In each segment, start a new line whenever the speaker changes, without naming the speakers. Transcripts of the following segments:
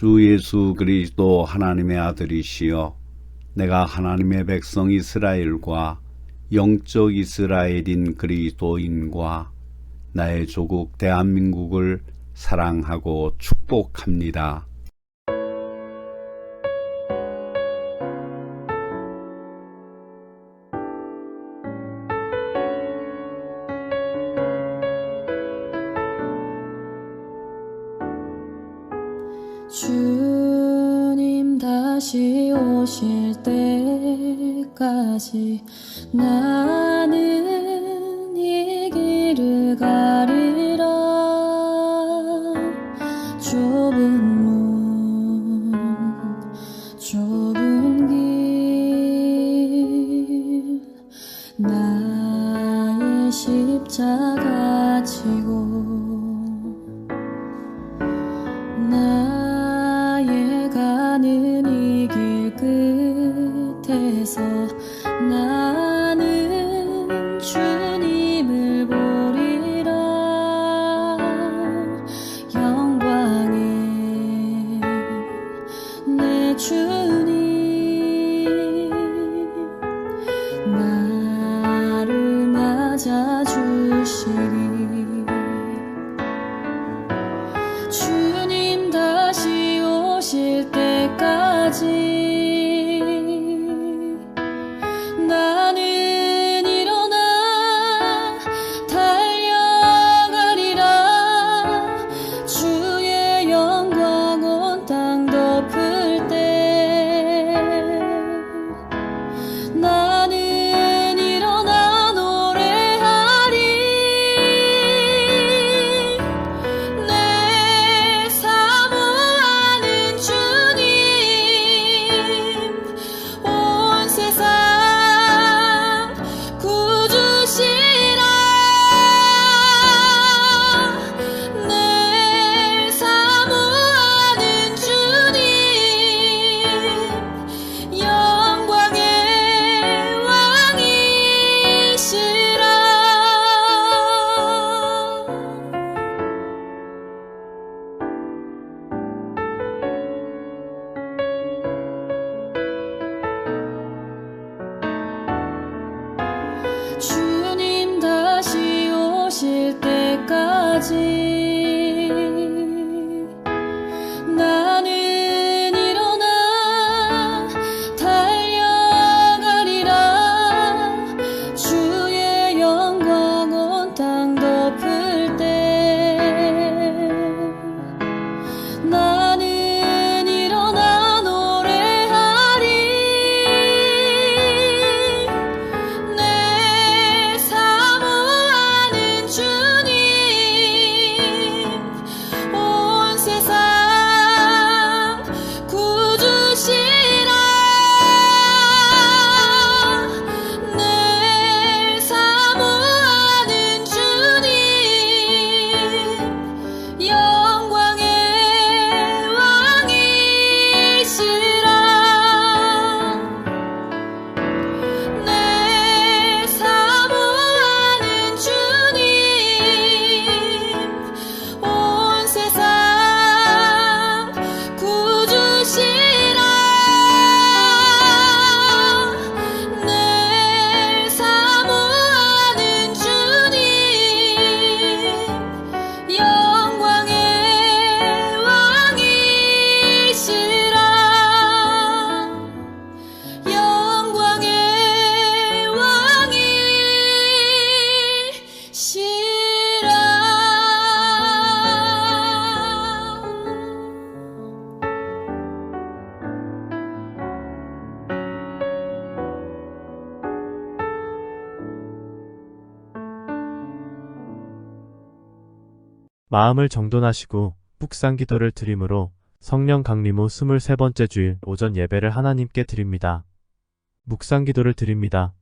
주 예수 그리스도 하나님의 아들이시여 내가 하나님의 백성 이스라엘과 영적 이스라엘인 그리스도인과 나의 조국 대한민국을 사랑하고 축복합니다.
주님 다시 오실 때까지 나는 이 길을 가리라. 좁은 문 좁은 길 나의 십자가 지고 나의 가는 이 길 끝에서 나는 주님을 보리라. 영광의 내 주님 나를 맞아주시리. 주님 다시 오실 때까지 나는 일어나 달려가리라. 주의 영광 온 땅 덮을 때 나는 일어나 노래하리. 내 사모하는 주님 온 세상 구주시라. 내 사모하는 주님 영광의 왕이시라. 주님 다시 오실 때까지 나는 일어나 달려가리라. 주의 영광 온 땅 덮을 때 나는 일어나 노래하리. 내 사모하는 주님 온 세상 구주시라. 내 사모하는 주님 영광의 왕이시라. 내 사모하는 주님 온 세상 구주시라. 내 사모하는 주님 영광의 왕이시라. 영광의 왕이시라.
마음을 정돈하시고 묵상 기도를 드림으로 성령 강림 후 23번째 주일 오전 예배를 하나님께 드립니다. 묵상 기도를 드립니다.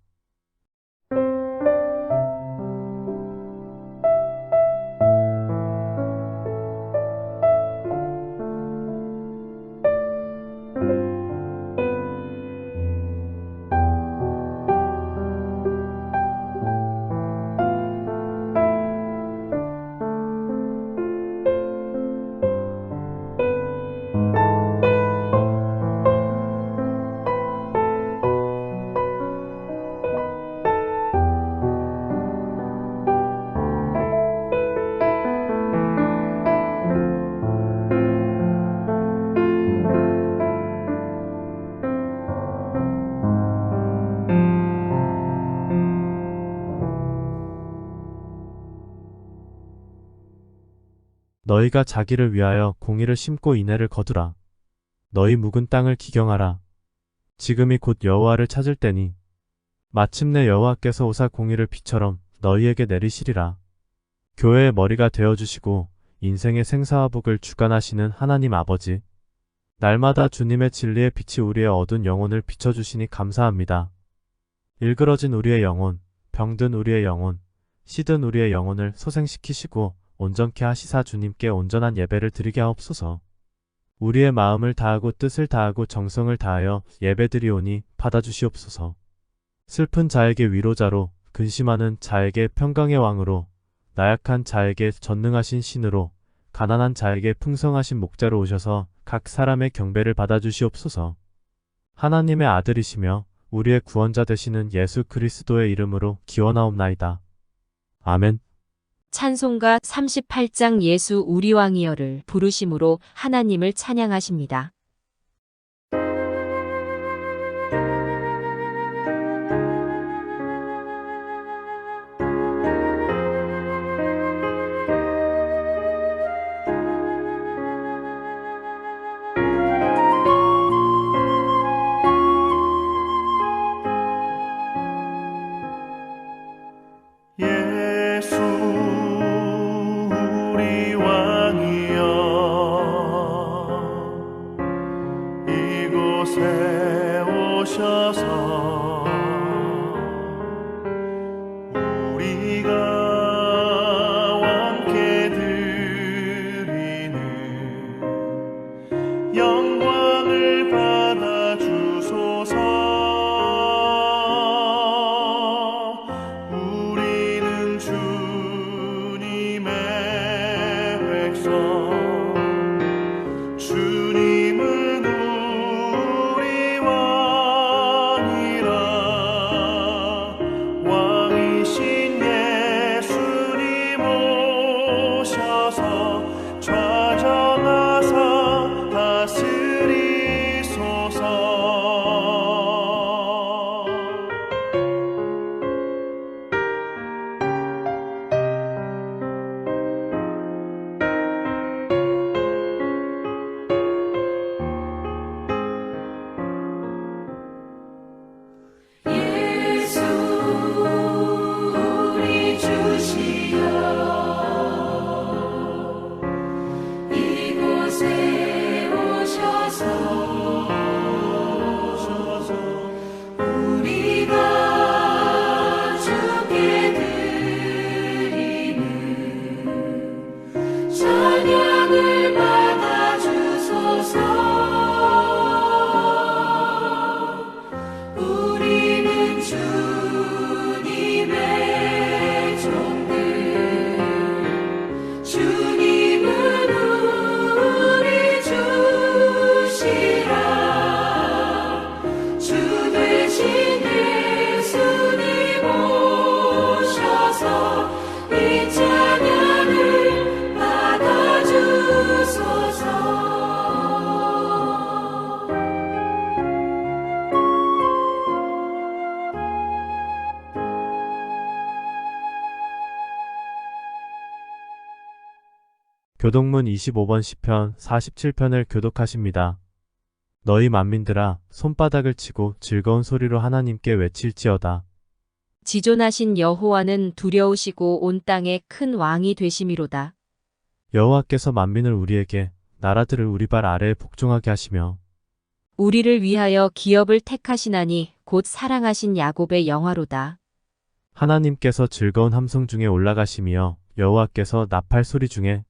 너희가 자기를 위하여 공의를 심고 인애를 거두라. 너희 묵은 땅을 기경하라. 지금이 곧 여호와를 찾을 때니 마침내 여호와께서 오사 공의를 비처럼 너희에게 내리시리라. 교회의 머리가 되어주시고 인생의 생사와 복을 주관하시는 하나님 아버지, 날마다 주님의 진리의 빛이 우리의 어두운 영혼을 비춰주시니 감사합니다. 일그러진 우리의 영혼, 병든 우리의 영혼, 시든 우리의 영혼을 소생시키시고 온전케 하시사 주님께 온전한 예배를 드리게 하옵소서. 우리의 마음을 다하고 뜻을 다하고 정성을 다하여 예배드리오니 받아주시옵소서. 슬픈 자에게 위로자로, 근심하는 자에게 평강의 왕으로, 나약한 자에게 전능하신 신으로, 가난한 자에게 풍성하신 목자로 오셔서 각 사람의 경배를 받아주시옵소서. 하나님의 아들이시며 우리의 구원자 되시는 예수 그리스도의 이름으로 기원하옵나이다. 아멘.
찬송가 38장 예수 우리 왕이여를 부르심으로 하나님을 찬양하십니다.
예수 우리 왕이여 이곳에 오셔서 우리가 왕께 드리는 영광을 받아 주소서. 주님은 우리 왕이라 왕이신 예수님 오셔서 좌정하사 다스리소서.
예수 우리 주시여 이곳에 오셔서 우리가 주께 드리는 찬양을 받아 주소서. 우리는 주님의 종들, 주님은 우리 주시라. 주 되신 예수님 오셔서 이 찬양을 받아주소서.
교독문 25번 시편 47편을 교독하십니다. 너희 만민들아 손바닥을 치고 즐거운 소리로 하나님께 외칠지어다.
지존하신 여호와는 두려우시고 온 땅에 큰 왕이 되심이로다.
여호와께서 만민을 우리에게, 나라들을 우리 발 아래에 복종하게 하시며
우리를 위하여 기업을 택하시나니 곧 사랑하신 야곱의 영화로다.
하나님께서 즐거운 함성 중에 올라가시며 여호와께서 나팔 소리 중에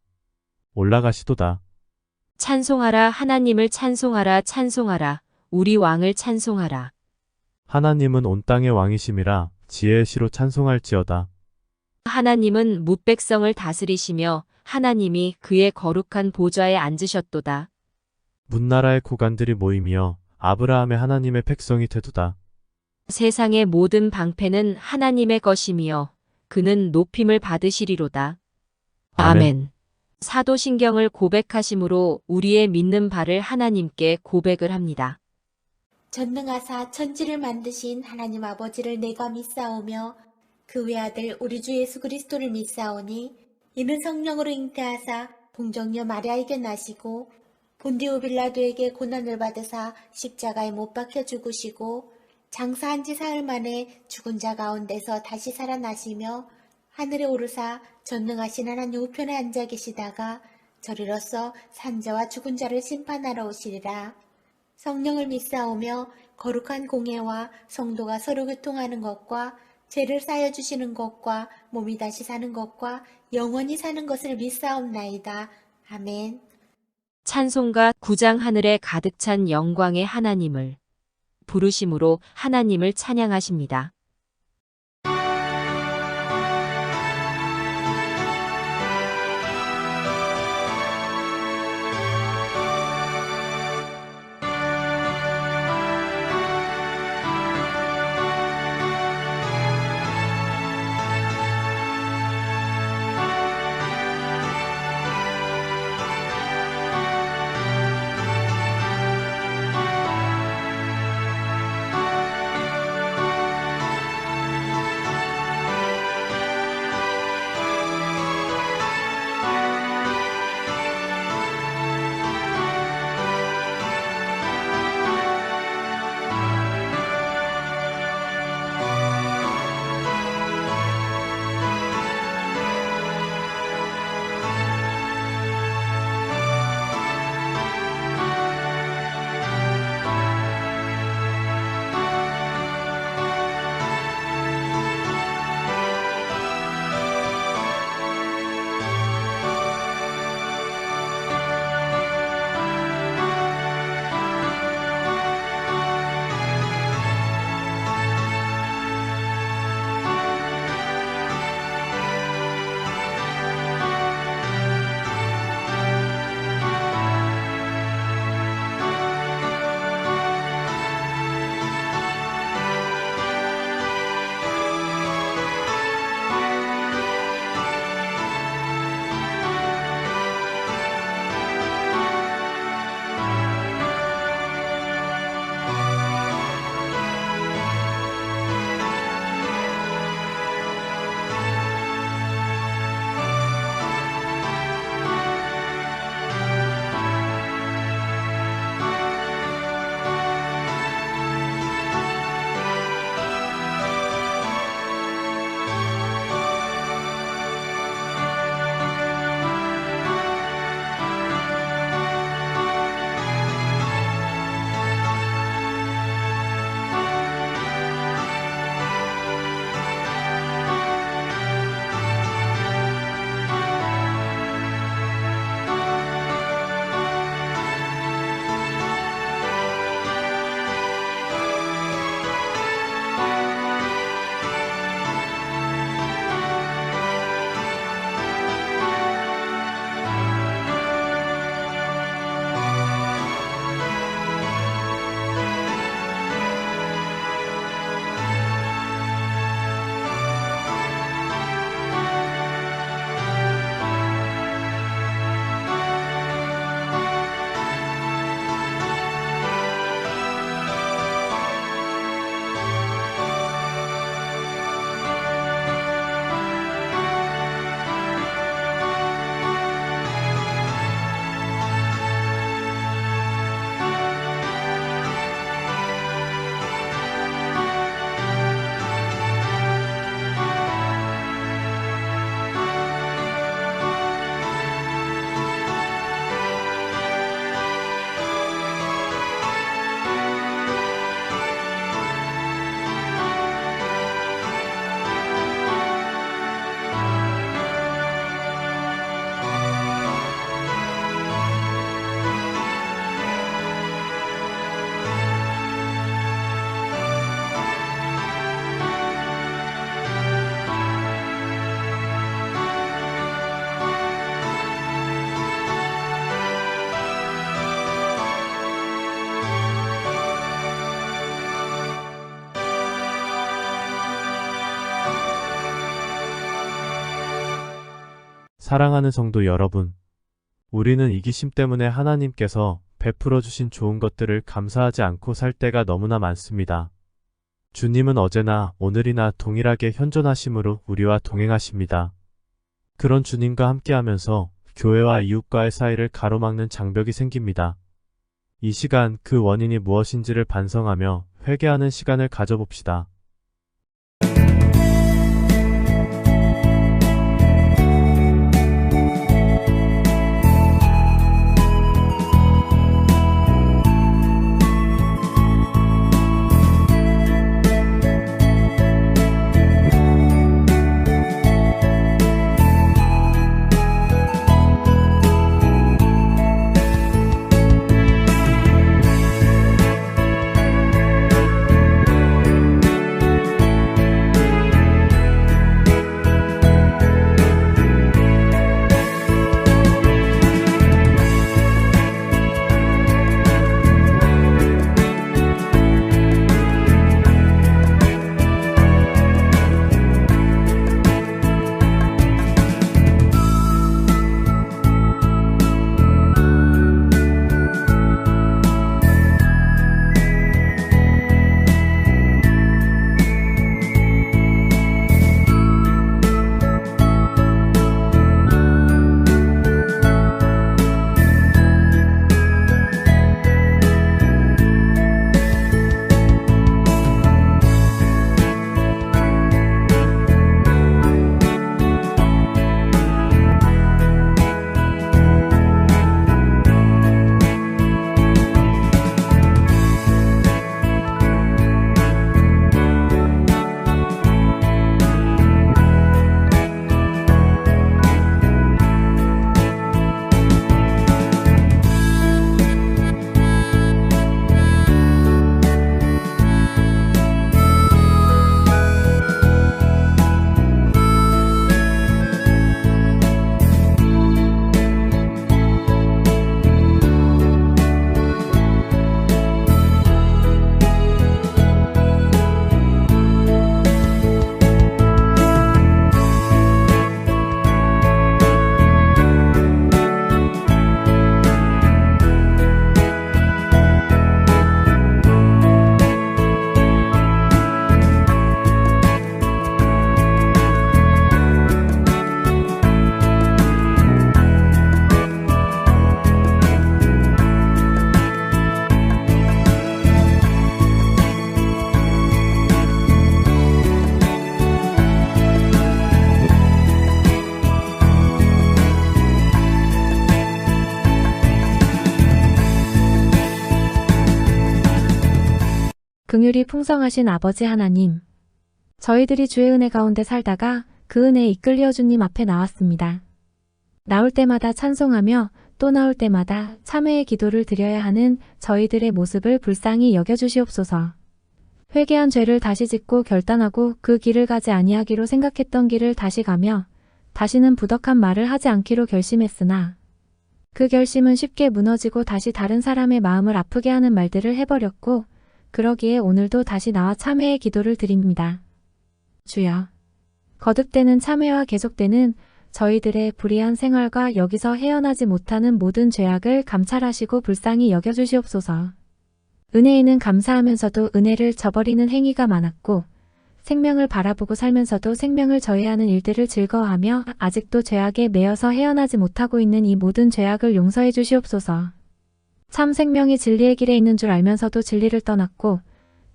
올라가시도다.
찬송하라, 하나님을 찬송하라, 찬송하라, 우리 왕을 찬송하라.
하나님은 온 땅의 왕이심이라 지혜의 시로 찬송할지어다.
하나님은 뭇백성을 다스리시며 하나님이 그의 거룩한 보좌에 앉으셨도다.
문나라의 고관들이 모이며 아브라함의 하나님의 백성이 되도다.
세상의 모든 방패는 하나님의 것이며 그는 높임을 받으시리로다. 아멘. 사도신경을 고백하심으로 우리의 믿는 바를 하나님께 고백을 합니다.
전능하사 천지를 만드신 하나님 아버지를 내가 믿사오며 그 외아들 우리 주 예수 그리스도를 믿사오니 이는 성령으로 잉태하사 동정녀 마리아에게 나시고 본디오 빌라도에게 고난을 받으사 십자가에 못 박혀 죽으시고 장사한 지 사흘 만에 죽은 자 가운데서 다시 살아나시며 하늘에 오르사 전능하신 하나님 우편에 앉아 계시다가 저리로서 산자와 죽은 자를 심판하러 오시리라. 성령을 믿사오며 거룩한 공예와 성도가 서로 교통하는 것과 죄를 쌓여 주시는 것과 몸이 다시 사는 것과 영원히 사는 것을 믿사옵나이다. 아멘.
찬송가 9장 하늘에 가득 찬 영광의 하나님을 부르심으로 하나님을 찬양하십니다.
사랑하는 성도 여러분, 우리는 이기심 때문에 하나님께서 베풀어 주신 좋은 것들을 감사하지 않고 살 때가 너무나 많습니다. 주님은 어제나 오늘이나 동일하게 현존하심으로 우리와 동행하십니다. 그런 주님과 함께하면서 교회와 이웃과의 사이를 가로막는 장벽이 생깁니다. 이 시간 그 원인이 무엇인지를 반성하며 회개하는 시간을 가져봅시다.
긍휼이 풍성하신 아버지 하나님, 저희들이 주의 은혜 가운데 살다가 그 은혜에 이끌려 주님 앞에 나왔습니다. 나올 때마다 찬송하며 또 나올 때마다 참회의 기도를 드려야 하는 저희들의 모습을 불쌍히 여겨주시옵소서. 회개한 죄를 다시 짓고 결단하고 그 길을 가지 아니하기로 생각했던 길을 다시 가며 다시는 부덕한 말을 하지 않기로 결심했으나 그 결심은 쉽게 무너지고 다시 다른 사람의 마음을 아프게 하는 말들을 해버렸고 그러기에 오늘도 다시 나와 참회의 기도를 드립니다. 주여, 거듭되는 참회와 계속되는 저희들의 불의한 생활과 여기서 헤어나지 못하는 모든 죄악을 감찰하시고 불쌍히 여겨주시옵소서. 은혜에는 감사하면서도 은혜를 저버리는 행위가 많았고 생명을 바라보고 살면서도 생명을 저해하는 일들을 즐거워하며 아직도 죄악에 매여서 헤어나지 못하고 있는 이 모든 죄악을 용서해 주시옵소서. 참 생명이 진리의 길에 있는 줄 알면서도 진리를 떠났고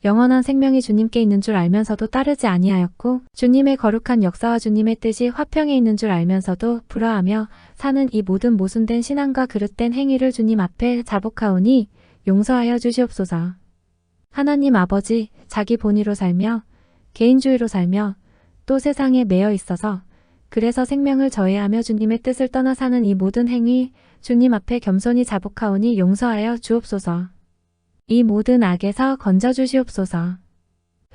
영원한 생명이 주님께 있는 줄 알면서도 따르지 아니하였고 주님의 거룩한 역사와 주님의 뜻이 화평에 있는 줄 알면서도 불화하며 사는 이 모든 모순된 신앙과 그릇된 행위를 주님 앞에 자복하오니 용서하여 주시옵소서. 하나님 아버지, 자기 본의로 살며 개인주의로 살며 또 세상에 매여 있어서 그래서 생명을 저해하며 주님의 뜻을 떠나 사는 이 모든 행위 주님 앞에 겸손히 자복하오니 용서하여 주옵소서. 이 모든 악에서 건져주시옵소서.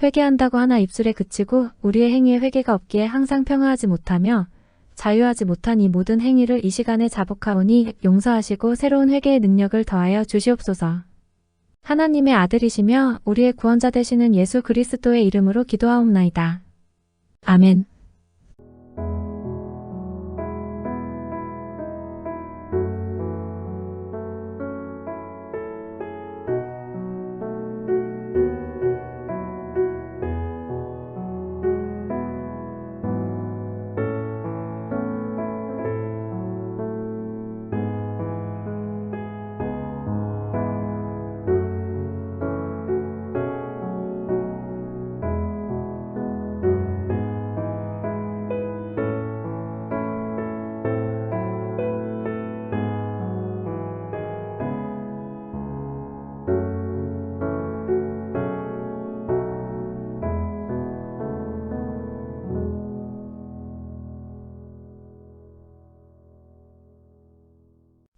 회개한다고 하나 입술에 그치고 우리의 행위에 회개가 없기에 항상 평화하지 못하며 자유하지 못한 이 모든 행위를 이 시간에 자복하오니 용서하시고 새로운 회개의 능력을 더하여 주시옵소서. 하나님의 아들이시며 우리의 구원자 되시는 예수 그리스도의 이름으로 기도하옵나이다. 아멘.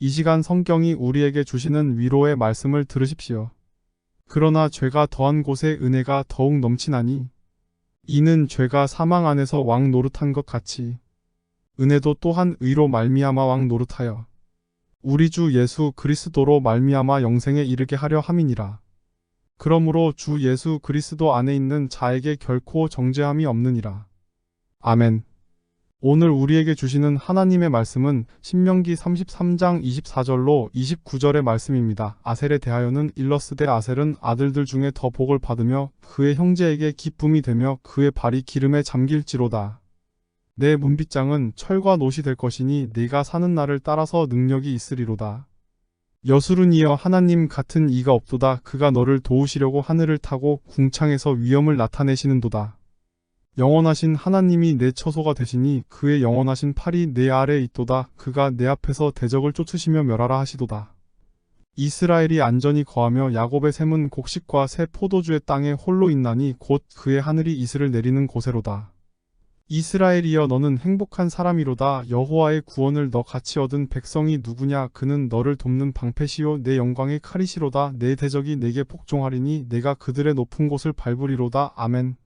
이 시간 성경이 우리에게 주시는 위로의 말씀을 들으십시오. 그러나 죄가 더한 곳에 은혜가 더욱 넘치나니 이는 죄가 사망 안에서 왕 노릇한 것 같이 은혜도 또한 의로 말미암아 왕 노릇하여 우리 주 예수 그리스도로 말미암아 영생에 이르게 하려 함이니라. 그러므로 주 예수 그리스도 안에 있는 자에게 결코 정죄함이 없느니라. 아멘. 오늘 우리에게 주시는 하나님의 말씀은 신명기 33장 24절로 29절의 말씀입니다. 아셀에 대하여는 일러스되 아셀은 아들들 중에 더 복을 받으며 그의 형제에게 기쁨이 되며 그의 발이 기름에 잠길지로다. 내 문빗장은 철과 노시 될 것이니 네가 사는 날을 따라서 능력이 있으리로다. 여수르니여 하나님 같은 이가 없도다. 그가 너를 도우시려고 하늘을 타고 궁창에서 위엄을 나타내시는도다. 영원하신 하나님이 내 처소가 되시니 그의 영원하신 팔이 내 아래에 있도다. 그가 내 앞에서 대적을 쫓으시며 멸하라 하시도다. 이스라엘이 안전히 거하며 야곱의 샘은 곡식과 새 포도주의 땅에 홀로 있나니 곧 그의 하늘이 이슬을 내리는 곳에로다. 이스라엘이여 너는 행복한 사람이로다. 여호와의 구원을 너 같이 얻은 백성이 누구냐. 그는 너를 돕는 방패시요 내 영광의 칼이시로다. 내 대적이 내게 복종하리니 내가 그들의 높은 곳을 밟으리로다. 아멘.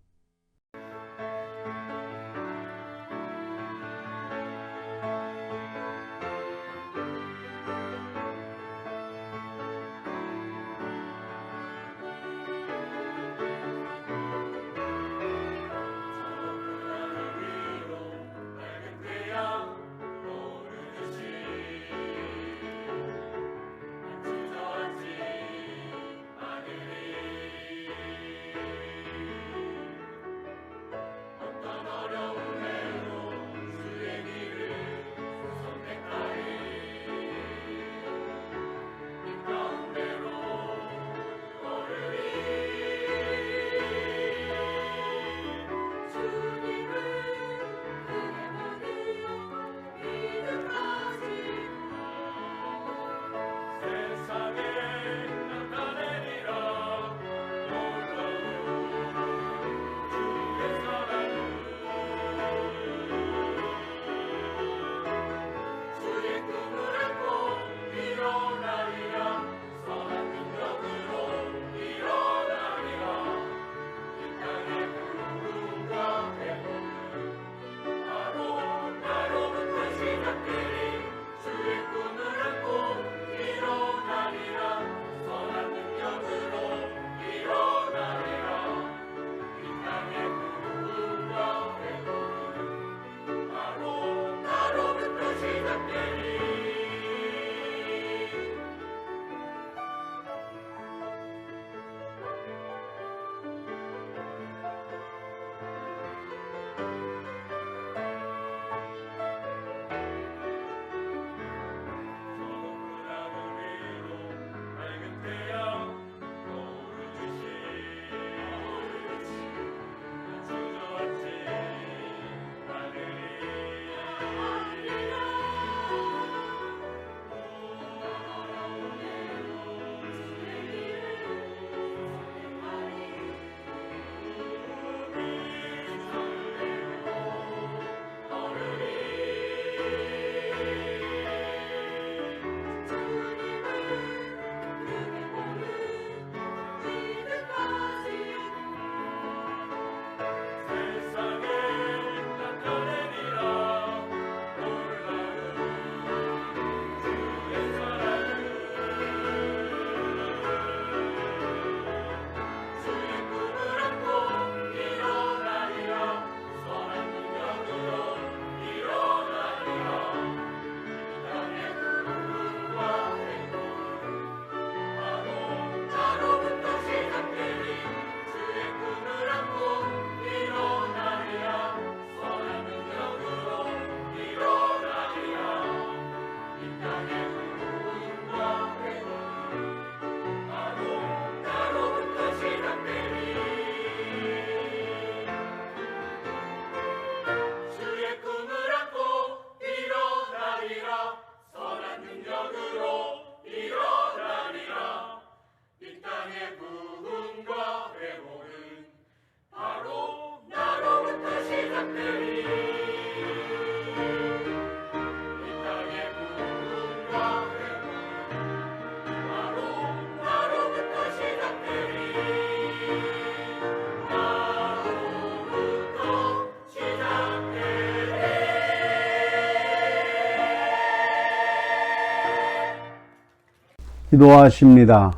기도하십니다.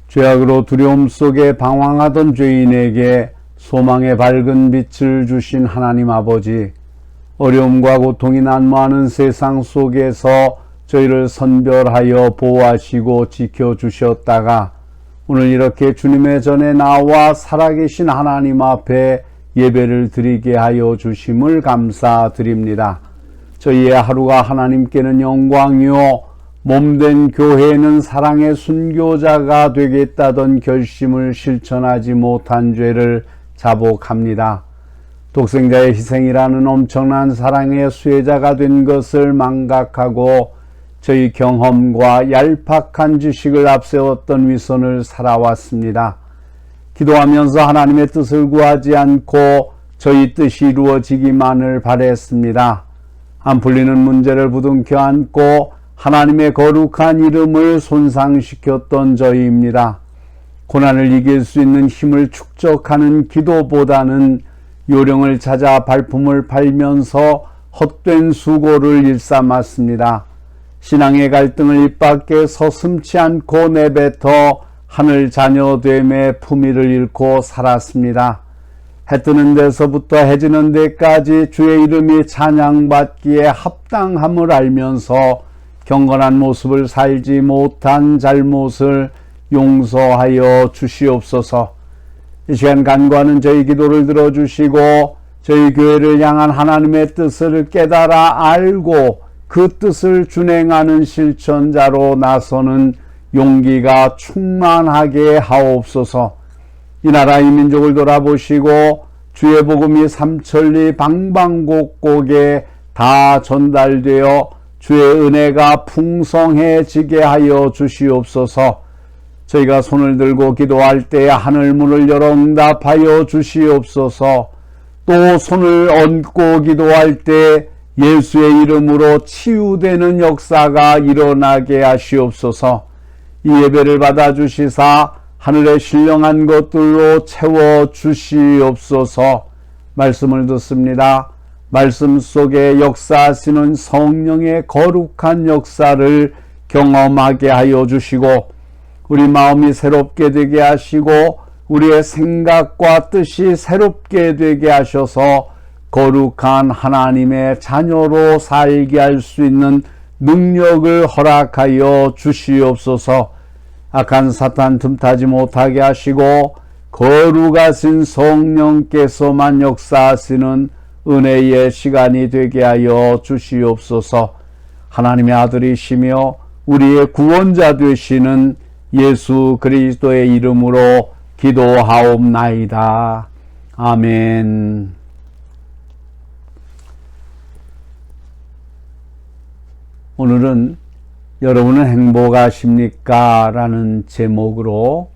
죄악으로 두려움 속에 방황하던 죄인에게 소망의 밝은 빛을 주신 하나님 아버지, 어려움과 고통이 난무하는 세상 속에서 저희를 선별하여 보호하시고 지켜주셨다가 오늘 이렇게 주님의 전에 나와 살아계신 하나님 앞에 예배를 드리게 하여 주심을 감사드립니다. 저희의 하루가 하나님께는 영광이요 몸된 교회는 사랑의 순교자가 되겠다던 결심을 실천하지 못한 죄를 자복합니다. 독생자의 희생이라는 엄청난 사랑의 수혜자가 된 것을 망각하고 저희 경험과 얄팍한 지식을 앞세웠던 위선을 살아왔습니다. 기도하면서 하나님의 뜻을 구하지 않고 저희 뜻이 이루어지기만을 바랬습니다. 안 풀리는 문제를 부둥켜 안고 하나님의 거룩한 이름을 손상시켰던 저희입니다. 고난을 이길 수 있는 힘을 축적하는 기도보다는 요령을 찾아 발품을 팔면서 헛된 수고를 일삼았습니다. 신앙의 갈등을 입 밖에 서슴지 않고 내뱉어 하늘 자녀됨의 품위를 잃고 살았습니다. 해 뜨는 데서부터 해 지는 데까지 주의 이름이 찬양받기에 합당함을 알면서 경건한 모습을 살지 못한 잘못을 용서하여 주시옵소서. 이 시간 간구하는 저희 기도를 들어주시고 저희 교회를 향한 하나님의 뜻을 깨달아 알고 그 뜻을 준행하는 실천자로 나서는 용기가 충만하게 하옵소서. 이 나라 이 민족을 돌아보시고 주의 복음이 삼천리 방방곡곡에 다 전달되어 주의 은혜가 풍성해지게 하여 주시옵소서. 저희가 손을 들고 기도할 때 하늘문을 열어 응답하여 주시옵소서. 또 손을 얹고 기도할 때 예수의 이름으로 치유되는 역사가 일어나게 하시옵소서. 이 예배를 받아주시사 하늘의 신령한 것들로 채워주시옵소서. 말씀을 듣습니다. 말씀 속에 역사하시는 성령의 거룩한 역사를 경험하게 하여 주시고 우리 마음이 새롭게 되게 하시고 우리의 생각과 뜻이 새롭게 되게 하셔서 거룩한 하나님의 자녀로 살게 할 수 있는 능력을 허락하여 주시옵소서. 악한 사탄 틈타지 못하게 하시고 거룩하신 성령께서만 역사하시는 은혜의 시간이 되게 하여 주시옵소서. 하나님의 아들이시며 우리의 구원자 되시는 예수 그리스도의 이름으로 기도하옵나이다. 아멘. 오늘은 여러분은 행복하십니까? 라는 제목으로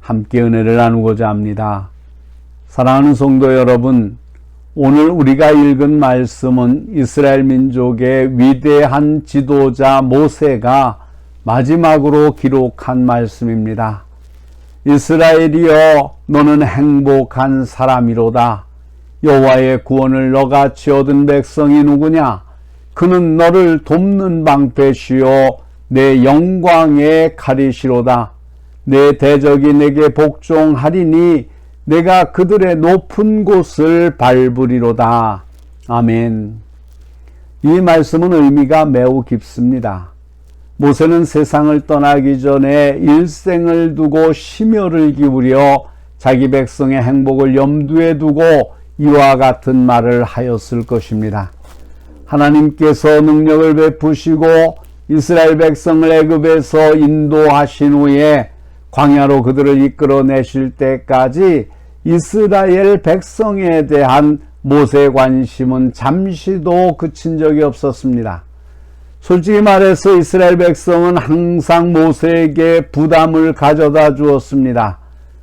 함께 은혜를 나누고자 합니다. 사랑하는 성도 여러분, 오늘 우리가 읽은 말씀은 이스라엘 민족의 위대한 지도자 모세가 마지막으로 기록한 말씀입니다. 이스라엘이여, 너는 행복한 사람이로다. 여호와의 구원을 너같이 얻은 백성이 누구냐? 그는 너를 돕는 방패시요 내 영광의 칼이시로다. 내 대적이 내게 복종하리니 내가 그들의 높은 곳을 밟으리로다. 아멘. 이 말씀은 의미가 매우 깊습니다. 모세는 세상을 떠나기 전에 일생을 두고 심혈을 기울여 자기 백성의 행복을 염두에 두고 이와 같은 말을 하였을 것입니다. 하나님께서 능력을 베푸시고 이스라엘 백성을 애굽에서 인도하신 후에 광야로 그들을 이끌어내실 때까지 이스라엘 백성에 대한 모세의 관심은 잠시도 그친 적이 없었습니다. 솔직히 말해서 이스라엘 백성은 항상 모세에게 부담을 가져다 주었습니다.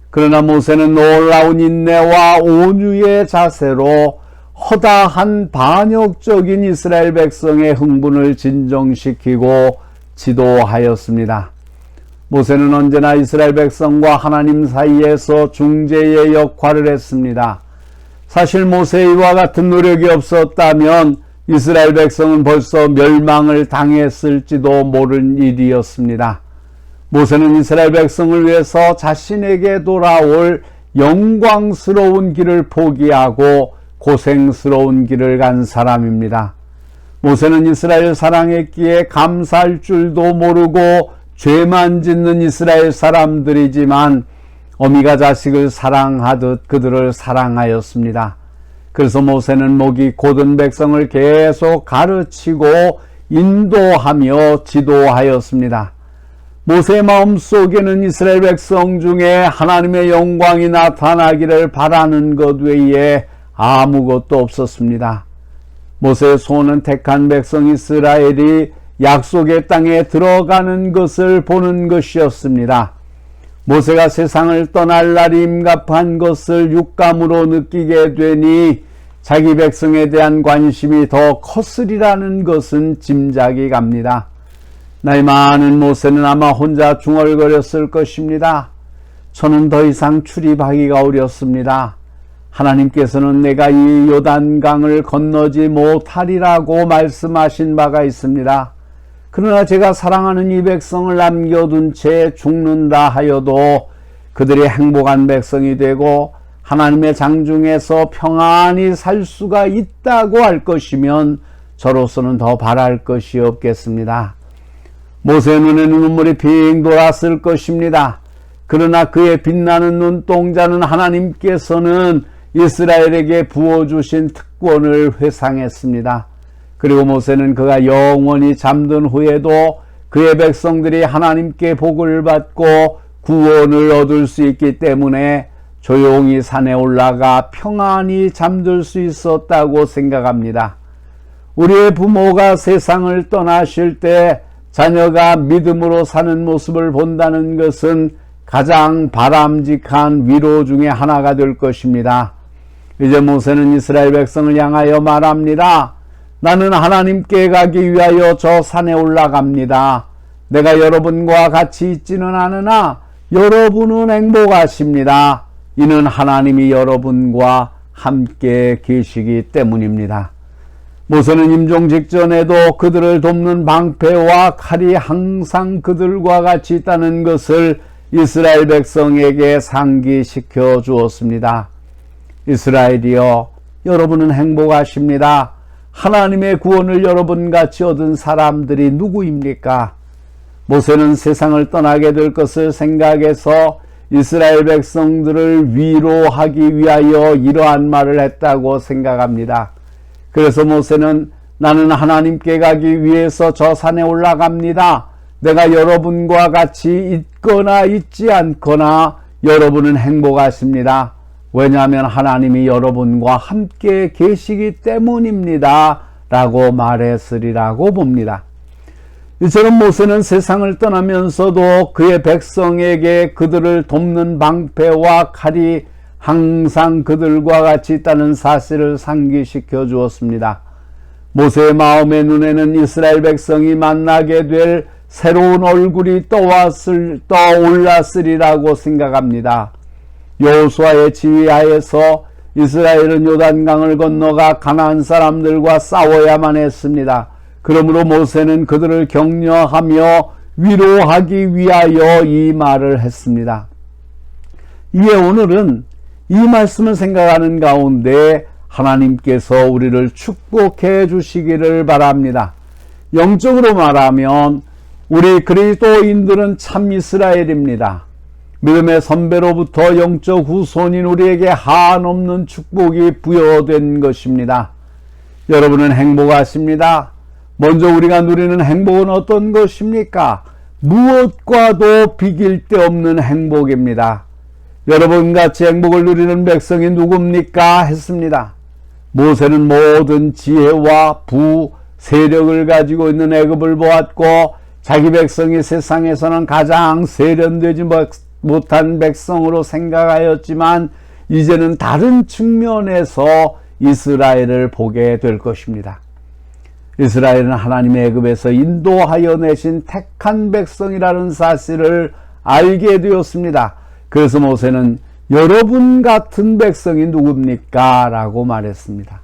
그러나 모세는 놀라운 인내와 온유의 자세로 허다한 반역적인 이스라엘 백성의 흥분을 진정시키고 지도하였습니다. 모세는 언제나 이스라엘 백성과 하나님 사이에서 중재의 역할을 했습니다. 사실 모세의 이와 같은 노력이 없었다면 이스라엘 백성은 벌써 멸망을 당했을지도 모를 일이었습니다. 모세는 이스라엘 백성을 위해서 자신에게 돌아올 영광스러운 길을 포기하고 고생스러운 길을 간 사람입니다. 모세는 이스라엘 사랑했기에 감사할 줄도 모르고 죄만 짓는 이스라엘 사람들이지만 어미가 자식을 사랑하듯 그들을 사랑하였습니다. 그래서 모세는 목이 곧은 백성을 계속 가르치고 인도하며 지도하였습니다. 모세의 마음속에는 이스라엘 백성 중에 하나님의 영광이 나타나기를 바라는 것 외에 아무것도 없었습니다. 모세의 소원은 택한 백성 이스라엘이 약속의 땅에 들어가는 것을 보는 것이었습니다. 모세가 세상을 떠날 날이 임갑한 것을 육감으로 느끼게 되니 자기 백성에 대한 관심이 더 컸으리라는 것은 짐작이 갑니다. 나이 많은 모세는 아마 혼자 중얼거렸을 것입니다. 저는 더 이상 출입하기가 어렵습니다. 하나님께서는 내가 이 요단강을 건너지 못하리라고 말씀하신 바가 있습니다. 그러나 제가 사랑하는 이 백성을 남겨둔 채 죽는다 하여도 그들이 행복한 백성이 되고 하나님의 장중에서 평안히 살 수가 있다고 할 것이면 저로서는 더 바랄 것이 없겠습니다. 모세의 눈에는 눈물이 빙 돌았을 것입니다. 그러나 그의 빛나는 눈동자는 하나님께서는 이스라엘에게 부어주신 특권을 회상했습니다. 그리고 모세는 그가 영원히 잠든 후에도 그의 백성들이 하나님께 복을 받고 구원을 얻을 수 있기 때문에 조용히 산에 올라가 평안히 잠들 수 있었다고 생각합니다. 우리의 부모가 세상을 떠나실 때 자녀가 믿음으로 사는 모습을 본다는 것은 가장 바람직한 위로 중에 하나가 될 것입니다. 이제 모세는 이스라엘 백성을 향하여 말합니다. 나는 하나님께 가기 위하여 저 산에 올라갑니다. 내가 여러분과 같이 있지는 않으나 여러분은 행복하십니다. 이는 하나님이 여러분과 함께 계시기 때문입니다. 모세는 임종 직전에도 그들을 돕는 방패와 칼이 항상 그들과 같이 있다는 것을 이스라엘 백성에게 상기시켜 주었습니다. 이스라엘이여, 여러분은 행복하십니다. 하나님의 구원을 여러분같이 얻은 사람들이 누구입니까? 모세는 세상을 떠나게 될 것을 생각해서 이스라엘 백성들을 위로하기 위하여 이러한 말을 했다고 생각합니다. 그래서 모세는 나는 하나님께 가기 위해서 저 산에 올라갑니다. 내가 여러분과 같이 있거나 있지 않거나 여러분은 행복하십니다. 왜냐하면 하나님이 여러분과 함께 계시기 때문입니다. 라고 말했으리라고 봅니다. 이처럼 모세는 세상을 떠나면서도 그의 백성에게 그들을 돕는 방패와 칼이 항상 그들과 같이 있다는 사실을 상기시켜 주었습니다. 모세의 마음의 눈에는 이스라엘 백성이 만나게 될 새로운 얼굴이 떠올랐으리라고 생각합니다. 여호수아의 지휘하에서 이스라엘은 요단강을 건너가 가나안 사람들과 싸워야만 했습니다. 그러므로 모세는 그들을 격려하며 위로하기 위하여 이 말을 했습니다. 이에 오늘은 이 말씀을 생각하는 가운데 하나님께서 우리를 축복해 주시기를 바랍니다. 영적으로 말하면 우리 그리스도인들은 참 이스라엘입니다. 믿음의 선배로부터 영적 후손인 우리에게 한없는 축복이 부여된 것입니다. 여러분은 행복하십니다. 먼저 우리가 누리는 행복은 어떤 것입니까? 무엇과도 비길 데 없는 행복입니다. 여러분같이 행복을 누리는 백성이 누굽니까? 했습니다. 모세는 모든 지혜와 세력을 가지고 있는 애굽을 보았고 자기 백성이 세상에서는 가장 세련되지 못한 백성으로 생각하였지만 이제는 다른 측면에서 이스라엘을 보게 될 것입니다. 이스라엘은 하나님의 애굽에서 인도하여 내신 택한 백성이라는 사실을 알게 되었습니다. 그래서 모세는 여러분 같은 백성이 누굽니까? 라고 말했습니다.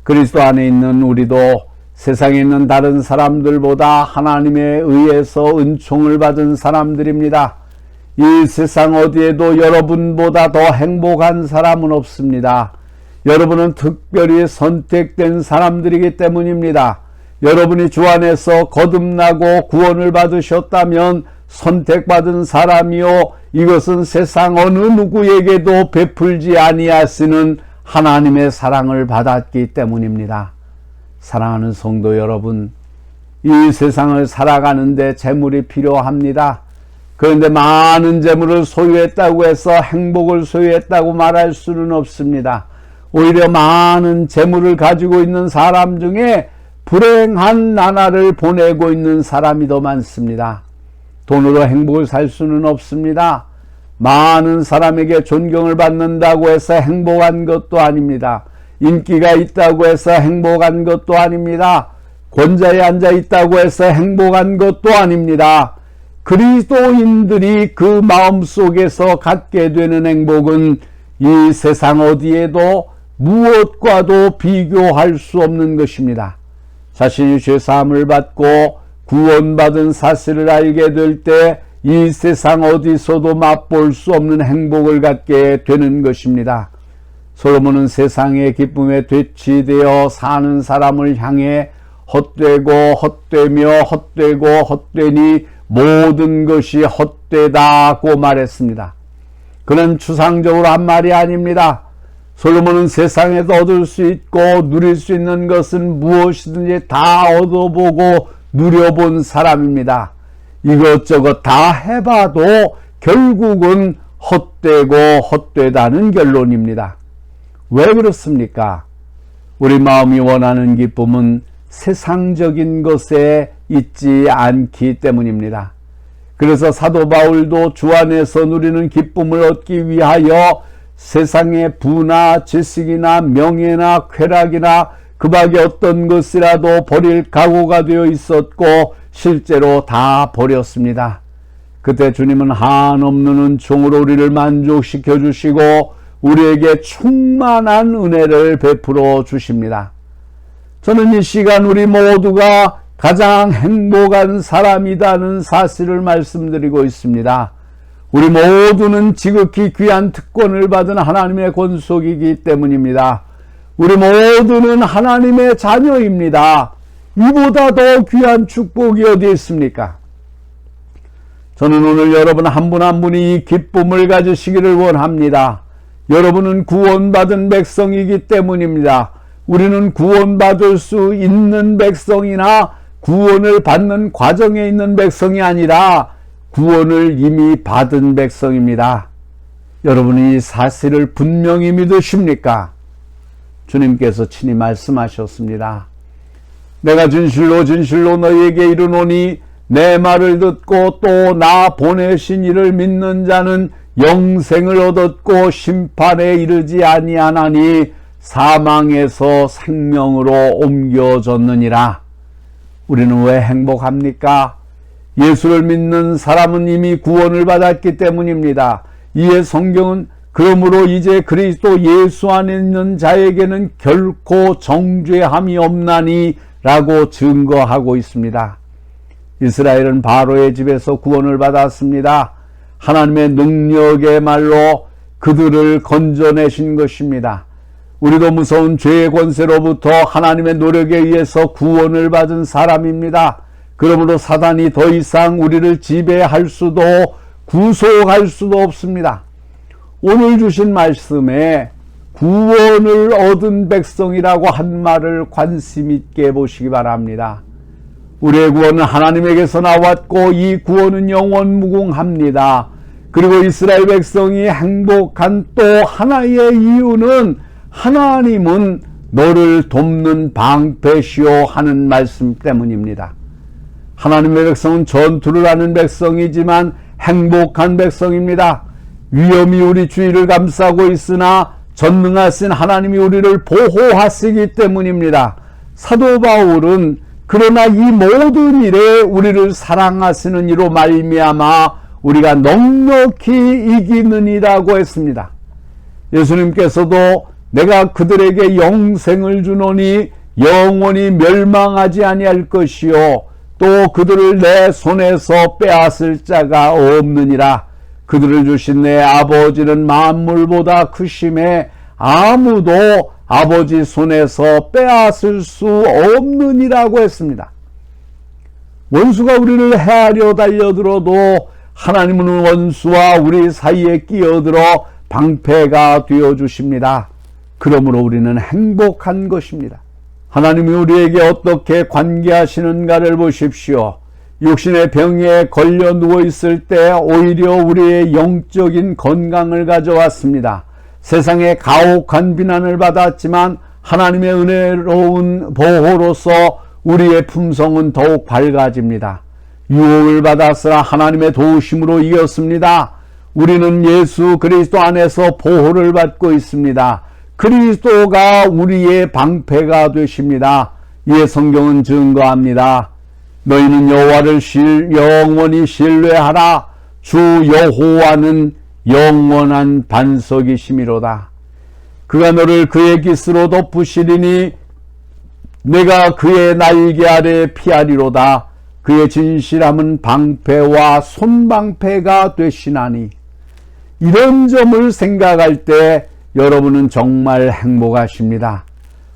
그리스도 안에 있는 우리도 세상에 있는 다른 사람들보다 하나님에 의해서 은총을 받은 사람들입니다. 이 세상 어디에도 여러분보다 더 행복한 사람은 없습니다. 여러분은 특별히 선택된 사람들이기 때문입니다. 여러분이 주 안에서 거듭나고 구원을 받으셨다면 선택받은 사람이요, 이것은 세상 어느 누구에게도 베풀지 아니하시는 하나님의 사랑을 받았기 때문입니다. 사랑하는 성도 여러분, 이 세상을 살아가는데 재물이 필요합니다. 그런데 많은 재물을 소유했다고 해서 행복을 소유했다고 말할 수는 없습니다. 오히려 많은 재물을 가지고 있는 사람 중에 불행한 나날을 보내고 있는 사람이 더 많습니다. 돈으로 행복을 살 수는 없습니다. 많은 사람에게 존경을 받는다고 해서 행복한 것도 아닙니다. 인기가 있다고 해서 행복한 것도 아닙니다. 권좌에 앉아 있다고 해서 행복한 것도 아닙니다. 그리스도인들이 그 마음속에서 갖게 되는 행복은 이 세상 어디에도 무엇과도 비교할 수 없는 것입니다. 자신이 죄사함을 받고 구원받은 사실을 알게 될 때 이 세상 어디서도 맛볼 수 없는 행복을 갖게 되는 것입니다. 솔로몬은 세상의 기쁨에 되치되어 사는 사람을 향해 헛되고 헛되며 헛되고 헛되니 모든 것이 헛되다고 말했습니다. 그는 추상적으로 한 말이 아닙니다. 솔로몬은 세상에서 얻을 수 있고 누릴 수 있는 것은 무엇이든지 다 얻어보고 누려본 사람입니다. 이것저것 다 해봐도 결국은 헛되고 헛되다는 결론입니다. 왜 그렇습니까? 우리 마음이 원하는 기쁨은 세상적인 것에 있지 않기 때문입니다. 그래서 사도 바울도 주 안에서 누리는 기쁨을 얻기 위하여 세상의 부나 지식이나 명예나 쾌락이나 그 밖에 어떤 것이라도 버릴 각오가 되어 있었고 실제로 다 버렸습니다. 그때 주님은 한없는 은총으로 우리를 만족시켜 주시고 우리에게 충만한 은혜를 베풀어 주십니다. 저는 이 시간 우리 모두가 가장 행복한 사람이라는 사실을 말씀드리고 있습니다. 우리 모두는 지극히 귀한 특권을 받은 하나님의 권속이기 때문입니다. 우리 모두는 하나님의 자녀입니다. 이보다 더 귀한 축복이 어디 있습니까? 저는 오늘 여러분 한 분 한 분이 이 기쁨을 가지시기를 원합니다. 여러분은 구원받은 백성이기 때문입니다. 우리는 구원받을 수 있는 백성이나 구원을 받는 과정에 있는 백성이 아니라 구원을 이미 받은 백성입니다. 여러분이 이 사실을 분명히 믿으십니까? 주님께서 친히 말씀하셨습니다. 내가 진실로 진실로 너희에게 이르노니 내 말을 듣고 또 나 보내신 이를 믿는 자는 영생을 얻었고 심판에 이르지 아니하나니 사망에서 생명으로 옮겨졌느니라. 우리는 왜 행복합니까? 예수를 믿는 사람은 이미 구원을 받았기 때문입니다. 이에 성경은 그러므로 이제 그리스도 예수 안에 있는 자에게는 결코 정죄함이 없나니 라고 증거하고 있습니다. 이스라엘은 바로의 집에서 구원을 받았습니다. 하나님의 능력의 말로 그들을 건져내신 것입니다. 우리도 무서운 죄의 권세로부터 하나님의 노력에 의해서 구원을 받은 사람입니다. 그러므로 사단이 더 이상 우리를 지배할 수도 구속할 수도 없습니다. 오늘 주신 말씀에 구원을 얻은 백성이라고 한 말을 관심 있게 보시기 바랍니다. 우리의 구원은 하나님에게서 나왔고 이 구원은 영원무궁합니다. 그리고 이스라엘 백성이 행복한 또 하나의 이유는 하나님은 너를 돕는 방패시오 하는 말씀 때문입니다. 하나님의 백성은 전투를 하는 백성이지만 행복한 백성입니다. 위험이 우리 주위를 감싸고 있으나 전능하신 하나님이 우리를 보호하시기 때문입니다. 사도 바울은 그러나 이 모든 일에 우리를 사랑하시는 이로 말미암아 우리가 넉넉히 이기느니라고 했습니다. 예수님께서도 내가 그들에게 영생을 주노니 영원히 멸망하지 아니할 것이요 또 그들을 내 손에서 빼앗을 자가 없느니라. 그들을 주신 내 아버지는 만물보다 크심에 아무도 아버지 손에서 빼앗을 수 없느니라고 했습니다. 원수가 우리를 해하려 달려들어도 하나님은 원수와 우리 사이에 끼어들어 방패가 되어주십니다. 그러므로 우리는 행복한 것입니다. 하나님이 우리에게 어떻게 관계하시는가를 보십시오. 육신의 병에 걸려 누워있을 때 오히려 우리의 영적인 건강을 가져왔습니다. 세상에 가혹한 비난을 받았지만 하나님의 은혜로운 보호로서 우리의 품성은 더욱 밝아집니다. 유혹을 받았으나 하나님의 도우심으로 이겼습니다. 우리는 예수 그리스도 안에서 보호를 받고 있습니다. 그리스도가 우리의 방패가 되십니다. 이에 성경은 증거합니다. 너희는 여호와를 영원히 신뢰하라. 주 여호와는 영원한 반석이시미로다. 그가 너를 그의 깃으로 덮으시리니 내가 그의 날개 아래 피하리로다. 그의 진실함은 방패와 손방패가 되시나니. 이런 점을 생각할 때 여러분은 정말 행복하십니다.